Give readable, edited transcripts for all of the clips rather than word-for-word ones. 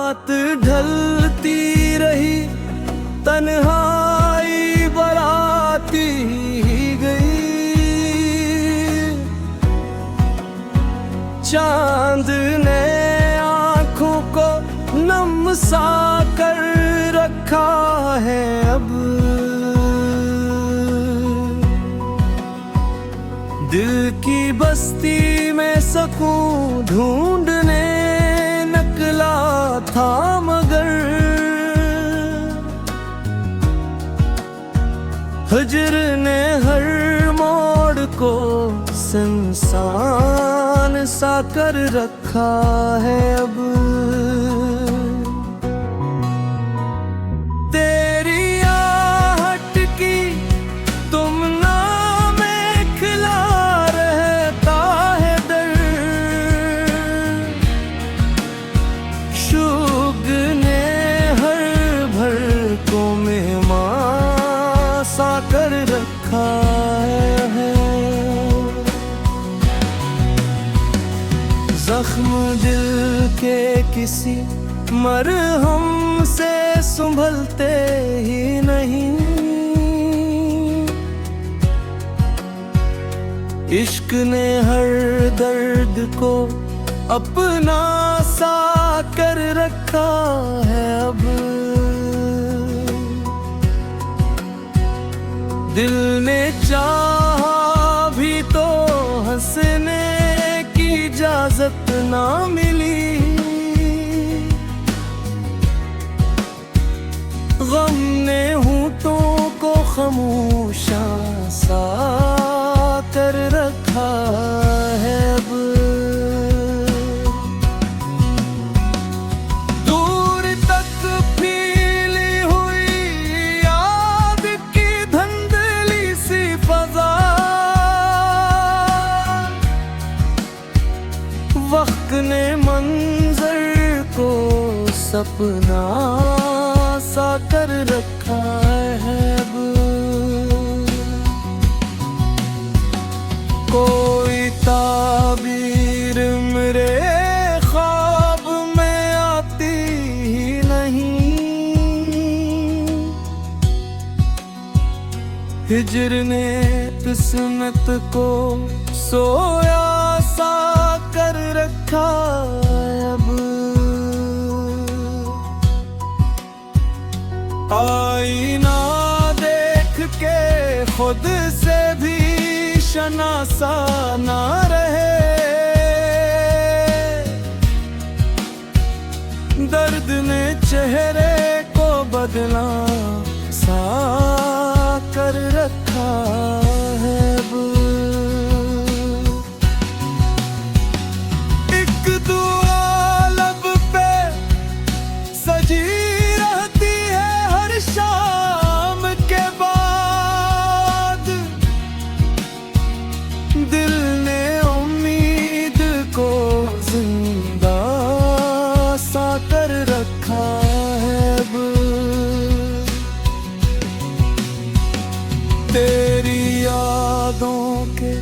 रात ढलती रही, तन्हाई बराती गई। चांद ने आँखों को नम सा कर रखा है अब। दिल की बस्ती में सकून ढूंढने निकला था, मगर हिज्र ने हर मोड़ को सुनसान सा कर रखा है अब। तेरी आहट की तुमना में खिला रहता है दर्द। शुग ने हर भर को मेहमान सा कर रखा है। जख्म दिल के किसी मरहम से संभलते ही नहीं। इश्क ने हर दर्द को अपना सा कर रखा है अब। दिल ने चाहा भी तो हंसने की इजाजत ना मिली। गम ने होठों को खामोशा सा कर रखा है अब। दूर तक फैली हुई याद की धुंधली सी फजा, वक्त ने मंजर को सपना सा कर रखा है अब। कोई ताबीर मेरे ख्वाब में आती ही नहीं। हिज्र ने किस्मत को सोया सा कर रखा अब। आईना देख के खुद से भी शनासा ना रहे। दर्द ने चेहरे को बदला सा कर रखा है अब। एक दुआ लब पे सजी रहती है हर शाम के बाद। दिल ने उम्मीद को जिंदा सा कर रखा है अब। तेरी यादों के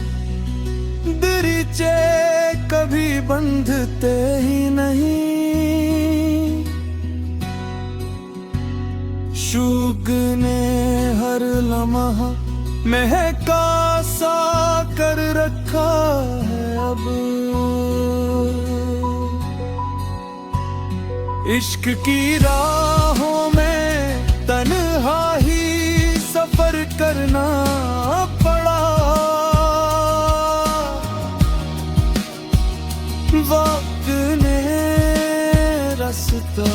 दरीचे कभी बंधते ही नहीं। शुग ने हर लम्हा महका सा कर रखा है अब। इश्क की राहों में तन्हा ही सफर करना पड़ा। वक्त ने रास्ता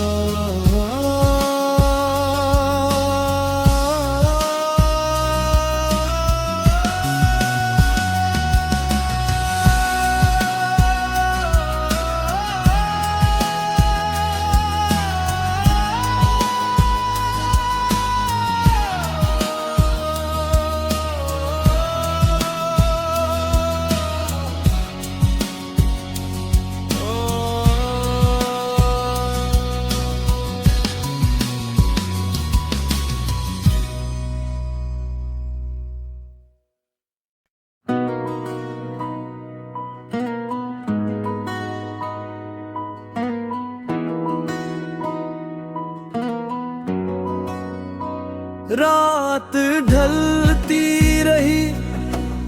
रात ढलती रही,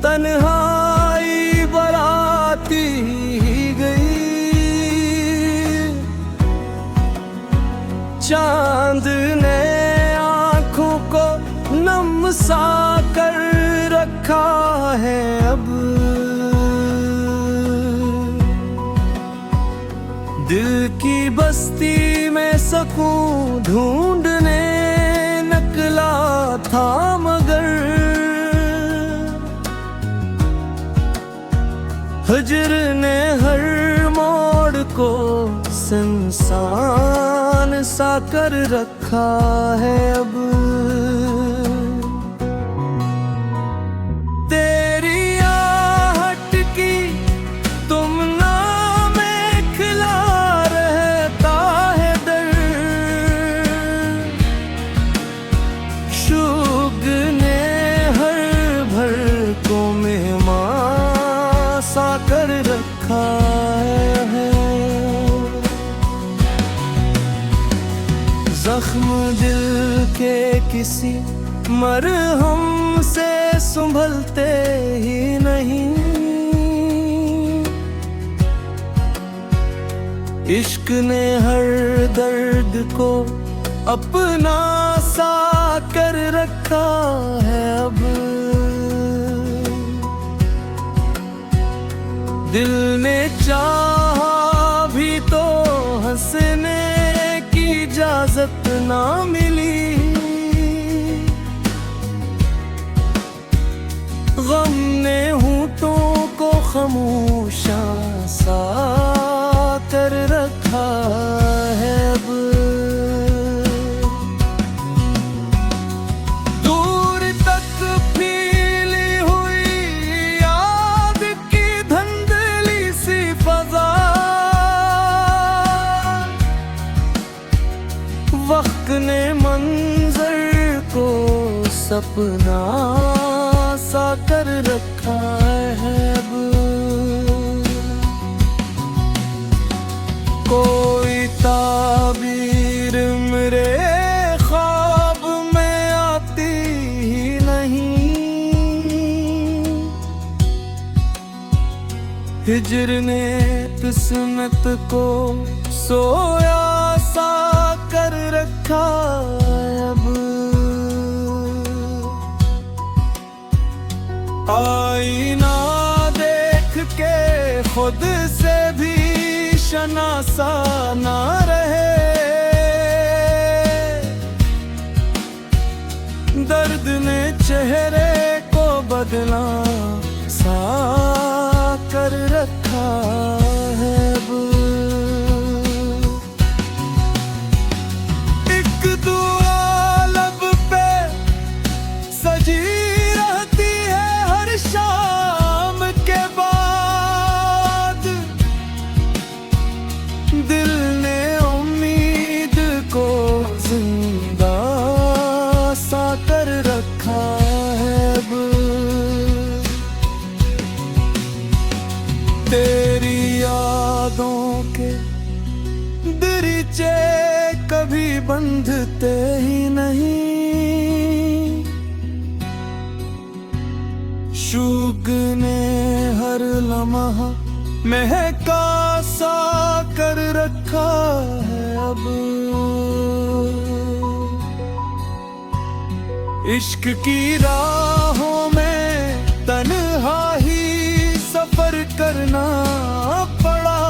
तन्हाई बराती गई। चांद ने आंखों को नम सा कर रखा है अब। दिल की बस्ती में सकून ढूंढने निकला था, मगर हिज्र ने हर मोड़ को सुनसान सा कर रखा है अब। तेरी आहट की तुमना में खिला रहता है दर्द। शुगने हर भर को मेहमान सा कर रखा है। जख्म दिल के किसी मरहम से संभलते ही नहीं। इश्क ने हर दर्द को अपना सा कर रखा है अब। दिल ने चाहा भी तो हंसने की इजाजत ना मिली। गम ने होठों को खामोशा सा कर रखा है अब। दूर तक फैली हुई याद की धुंधली सी फजा, वक्त ने मंजर को सपना सा कर रखा है अब। कोई ताबीर मेरे ख्वाब में आती ही नहीं। हिज्र ने किस्मत को सोया सा कर रखा अब। आईना देख के खुद से भी शनासा ना रहे। दर्द ने चेहरे को बदला सा कर रखा है अब। एक दुआ लब पे सजी रहती है हर शाम के बाद। दिल ने उम्मीद को जिंदा सा कर रखा है अब। तेरी यादों के दरीचे कभी बंधते ही नहीं। शुगने हर लम्हा महका सा कर रखा है अब। इश्क की राहों में तन्हा ही सफर करना पड़ा।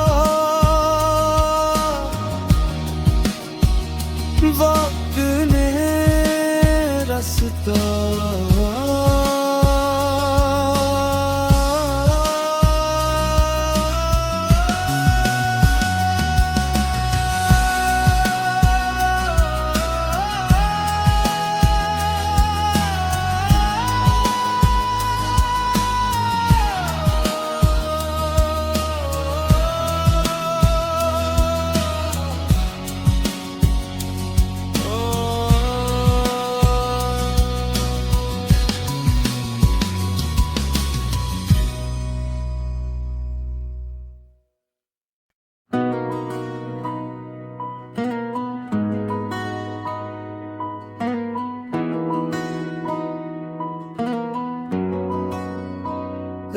वक्त ने रास्ता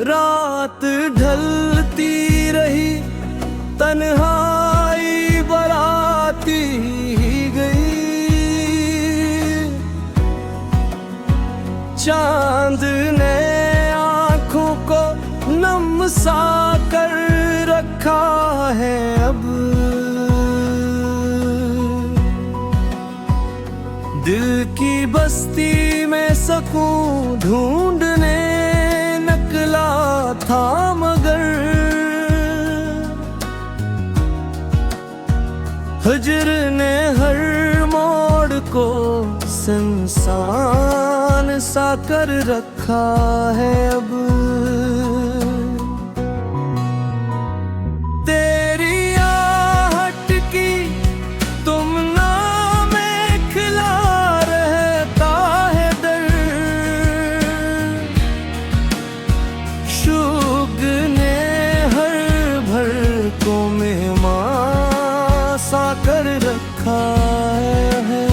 रात ढलती रही, तन्हाई बराती गई। चांद ने आँखों को नम सा कर रखा है अब। दिल की बस्ती में सकून ढूंढने निकला था, मगर हिज्र ने हर मोड़ को सुनसान सा कर रखा है अब। तेरी आहट की तुमना में खिला रहता है दर्द। शुगने हर भर को मेहमान सा कर रखा है।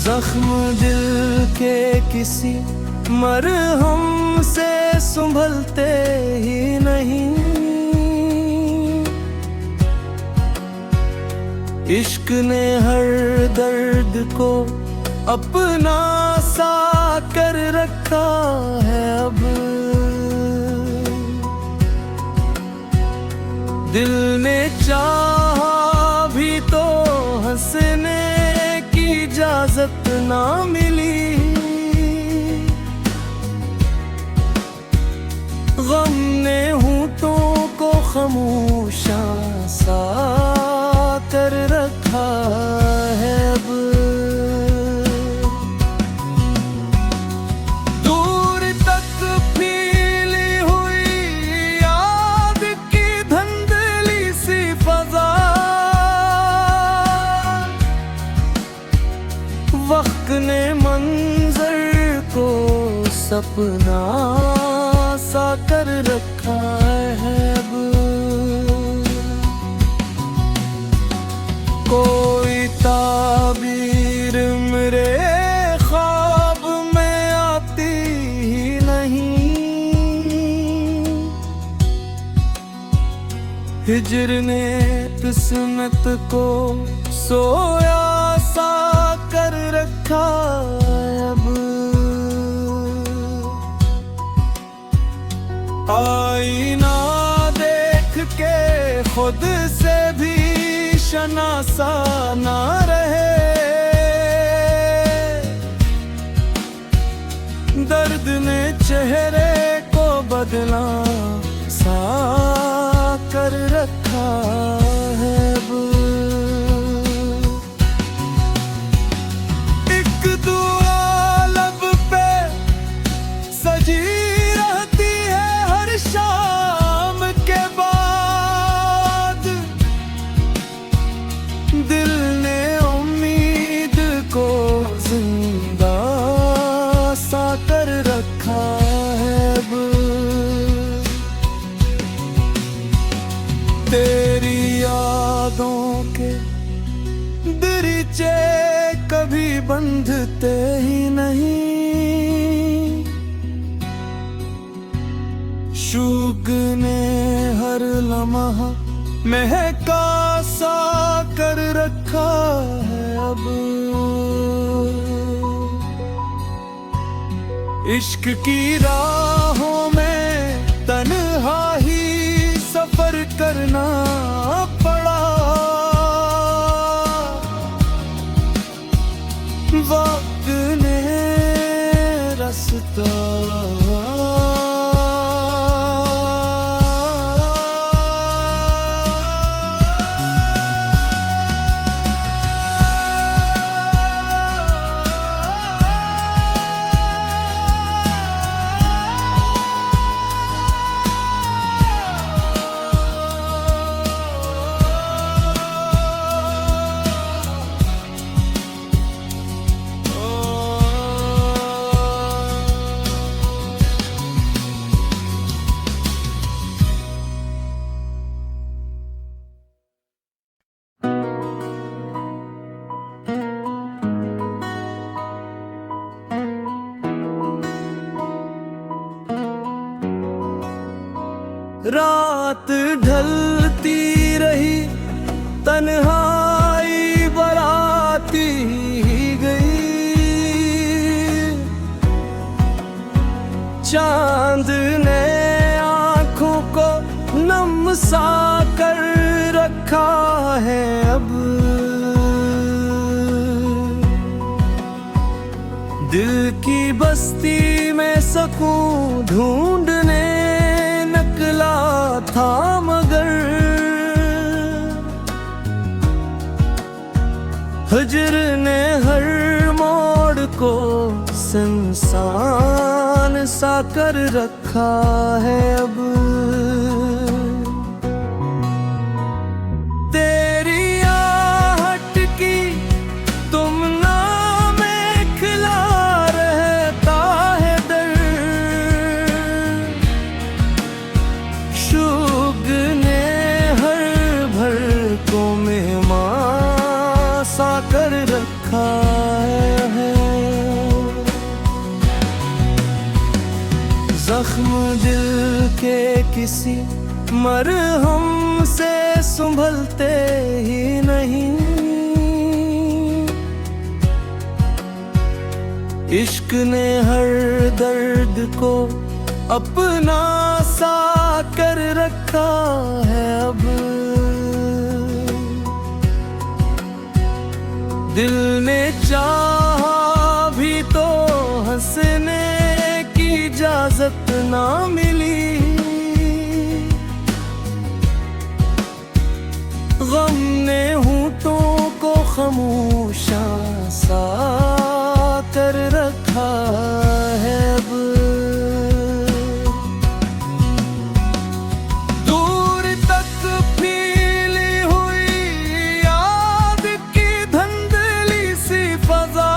जख्म दिल के किसी मरहम से संभलते ही नहीं। इश्क ने हर दर्द को अपना सा कर रखा है अब। दिल ने चाहा भी तो हंसने की इजाजत ना मिली। गम ने होठों को खामोशा सा कर रखा है अब। दूर तक फैली हुई याद की धुंधली सी फजा, वक्त ने मंजर को सपना सा कर रखा है अब। कोई ताबीर मेरे ख्वाब में आती ही नहीं। हिज्र ने किस्मत को सोया सा कर रखा अब। आईना देख के खुद से भी शनासा ना रहे। दर्द ने चेहरे को बदला सा कर रखा है अब। एक दुआ लब पे सजी रहती है हर शाम के बाद। दिल ने उम्मीद को जिंदा सा कर रखा है अब। तेरी यादों के दरीचे कभी बंधते ही नहीं। शुग ने हर लम्हा महका सा कर रखा है अब। इश्क की राहों में तन्हा ही सफर करना पड़ा। वक्त ने रास्ता रात ढलती रही, तन्हाई बराती गई। चांद ने आंखों को नम सा कर रखा है अब। दिल की बस्ती में सकून ढूंढने निकला था, मगर हिज्र ने हर मोड़ को सुनसान सा कर रखा है अब। तेरी आहट की तुमना में खिला रहता है डर। शुगने हर भर को मेहमान सा कर रखा है। जख्म दिल के किसी मरहम से संभलते ही नहीं। इश्क ने हर दर्द को अपना सा कर रखा है अब। दिल ने चाहा भी तो हंसने की इजाजत ना मिली। गम ने होठों को खामोशा सा कर रखा है अब। दूर तक फैली हुई याद की धुंधली सी फजा,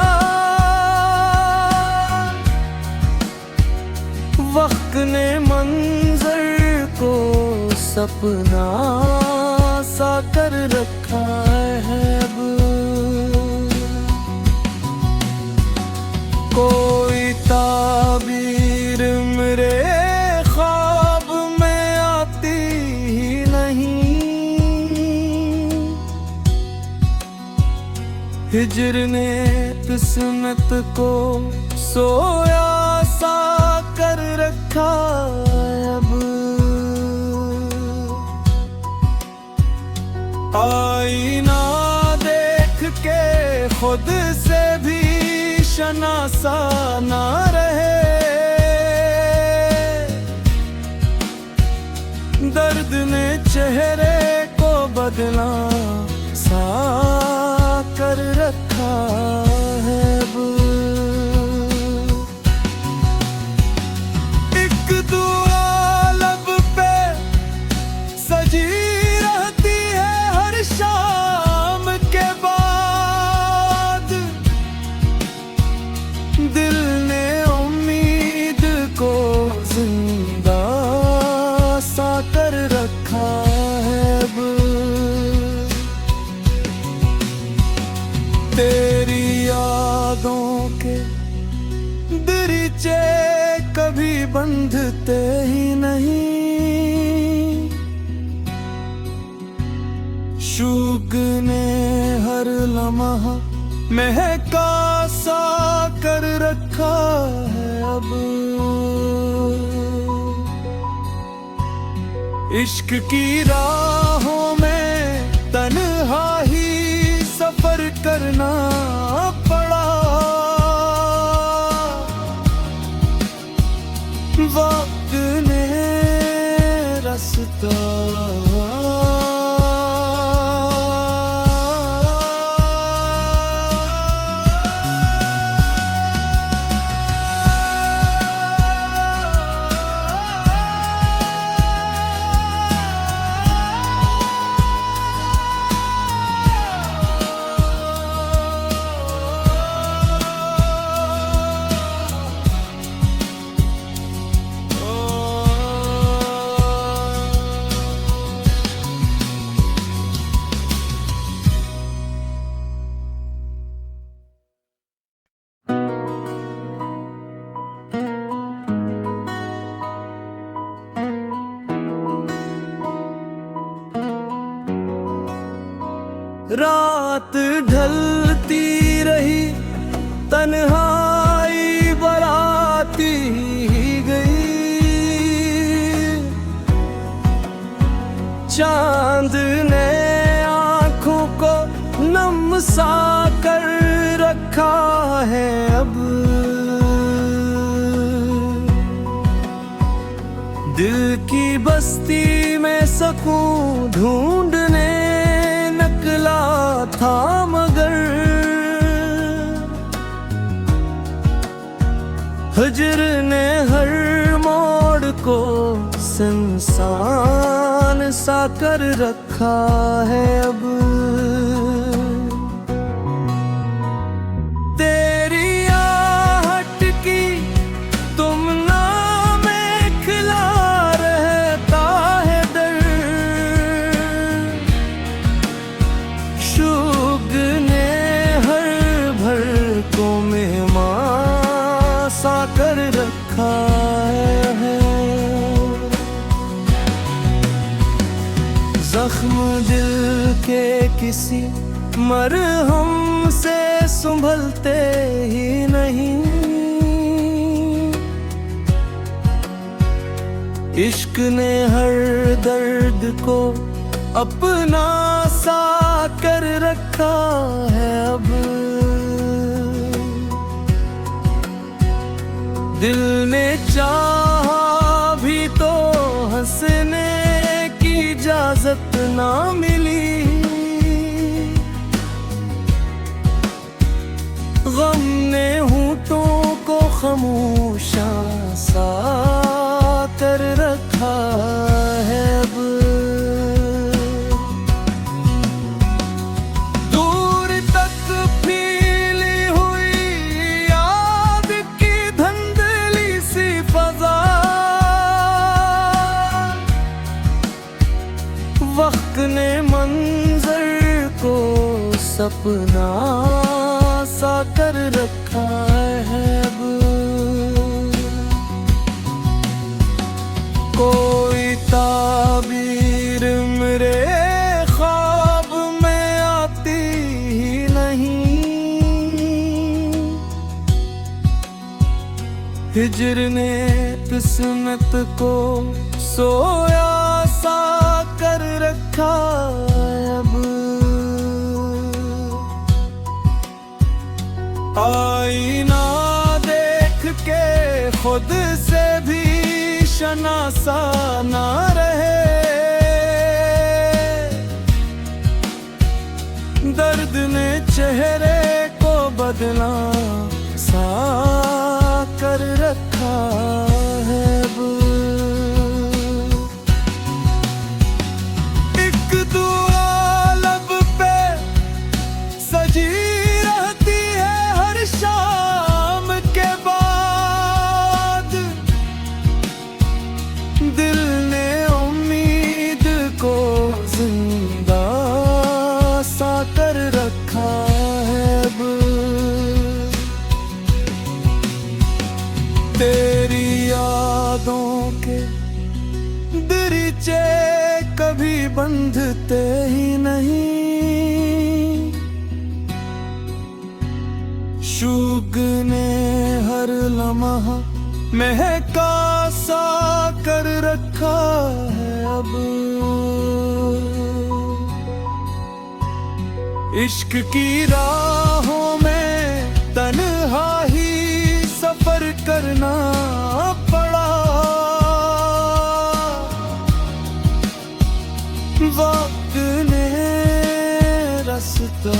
वक्त ने मंजर को सपना सा कर रखा है अब। कोई ताबीर मेरे ख्वाब में आती ही नहीं। हिज्र ने किस्मत को सोया सा कर रखा अब। आईना देख के खुद से भी शनासा ना रहे। दर्द ने चेहरे को बदला सा कर रखा है अब। एक दुआ लब पे सजी रहती है हर शाम के बाद। दिल ने उम्मीद को जिंदा सा कर रखा है अब। तेरी यादों के दरीचे कभी बंधते ही नहीं। शुगने हर लम्हा महका सा कर रखा है अब। इश्क की राहों में तन्हा ही सफर करना पड़ा। वक्त ने रास्ता रात ढलती रही, तन्हाई बराती गई। चांद ने आंखों को नम सा कर रखा है अब। दिल की बस्ती में सकून ढूंढने निकला था, मगर हिज्र ने हर मोड़ को सुनसान सा कर रखा है अब। तेरी आहट की तुमना में खिला रहता है डर। शुग ने हर भर को मेहमान सा कर रखा है। जख्म दिल के किसी मरहम से संभलते ही नहीं। इश्क ने हर दर्द को अपना सा कर रखा है अब। दिल ने चाहा भी तो हंसने की इजाजत ना मिली। गम ने होठों को खामोशा सा कर रखा है अब। दूर तक फैली हुई याद की धुंधली सी फजा, वक्त ने मंजर को सपना सा कर रखा है अब। कोई ताबीर मेरे ख्वाब में आती ही नहीं। हिज्र ने किस्मत को सोया सा कर रखा अब। आईना देख के खुद से भी शनासा ना रहे। दर्द ने चेहरे को बदला सा कर रखा है अब। एक दुआ लब पे सजी रहती है हर शाम के बाद। दिल ने उम्मीद को जिंदा सा कर रखा है अब। तेरी यादों के दरीचे कभी बंधते ही नहीं। शुग ने हर लम्हा महका सा कर रखा है अब। इश्क की राहों में तन्हा ही सफर करना पड़ा। वक्त ने रास्ता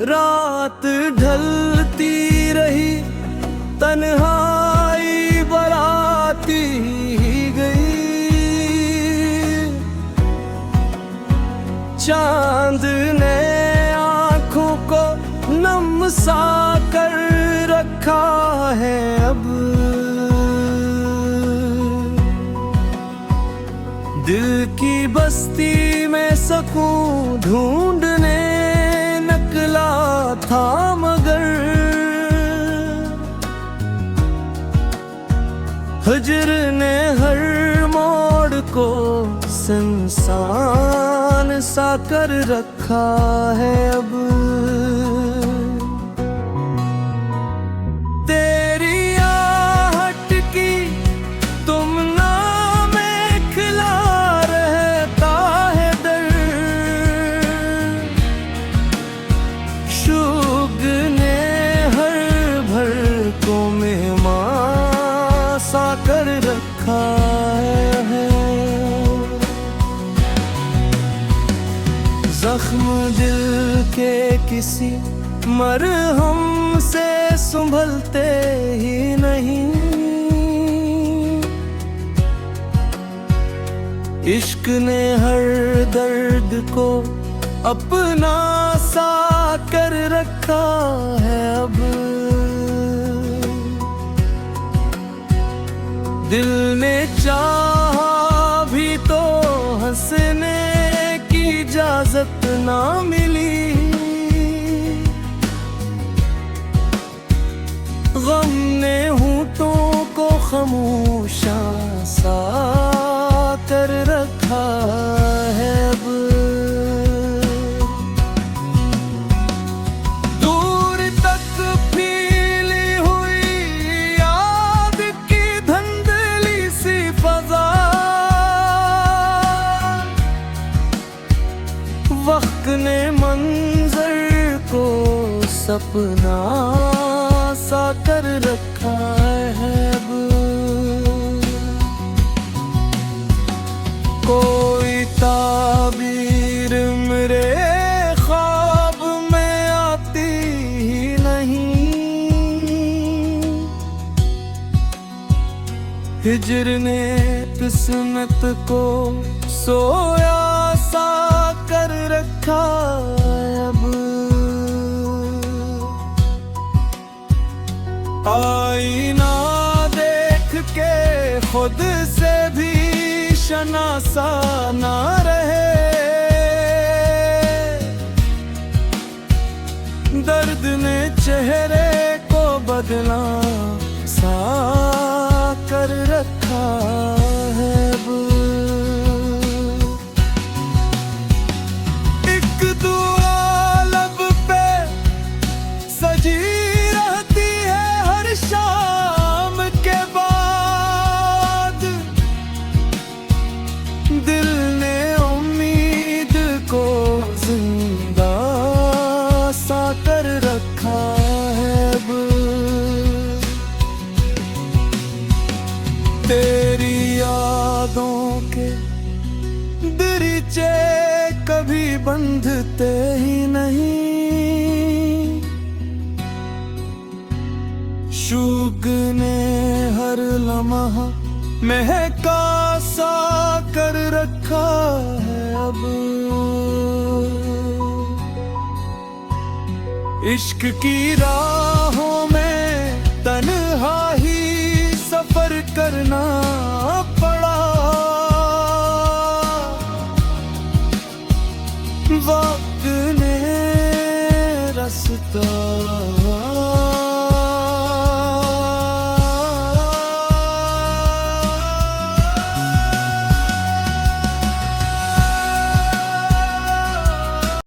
रात ढलती रही, तन्हाई बराती गई। चांद ने आंखों को नम सा कर रखा है अब। दिल की बस्ती में सकून ढूंढने निकला था, मगर हिज्र ने हर मोड़ को सुनसान सा कर रखा है अब। तेरी आहट की तुमना में खिला रहता है दर्द। शुगने हर भर को मेहमान सा कर रखा है। जख्म दिल के किसी मरहम से संभलते ही नहीं। इश्क ने हर दर्द को अपना सा कर रखा है अब। दिल ने चाहा भी तो हंसने की इजाजत ना मिली। गम ने होठों को खामोशा सा कर रखा है अब। दूर तक फैली हुई याद की धुंधली सी फजा, वक्त ने मंजर को सपना सा कर रखा है अब। कोई ताबीर मेरे ख्वाब में आती ही नहीं। हिज्र ने किस्मत को सोया सा कर रखा अब। आईना देख के खुद से भी शनासा ना रहे। दर्द ने चेहरे को बदला सा कर रखा है अब। एक दुआ लब पे सजी रहती है हर शाम के बाद। दिल ने उम्मीद को जिंदा सा कर रखा है अब। तेरी यादों के दरीचे कभी बंधते ही नहीं। शुगने हर लम्हा महका सा कर रखा है अब। इश्क की राहों में तन्हा ही सफर करना पड़ा। वक्त ने रास्ता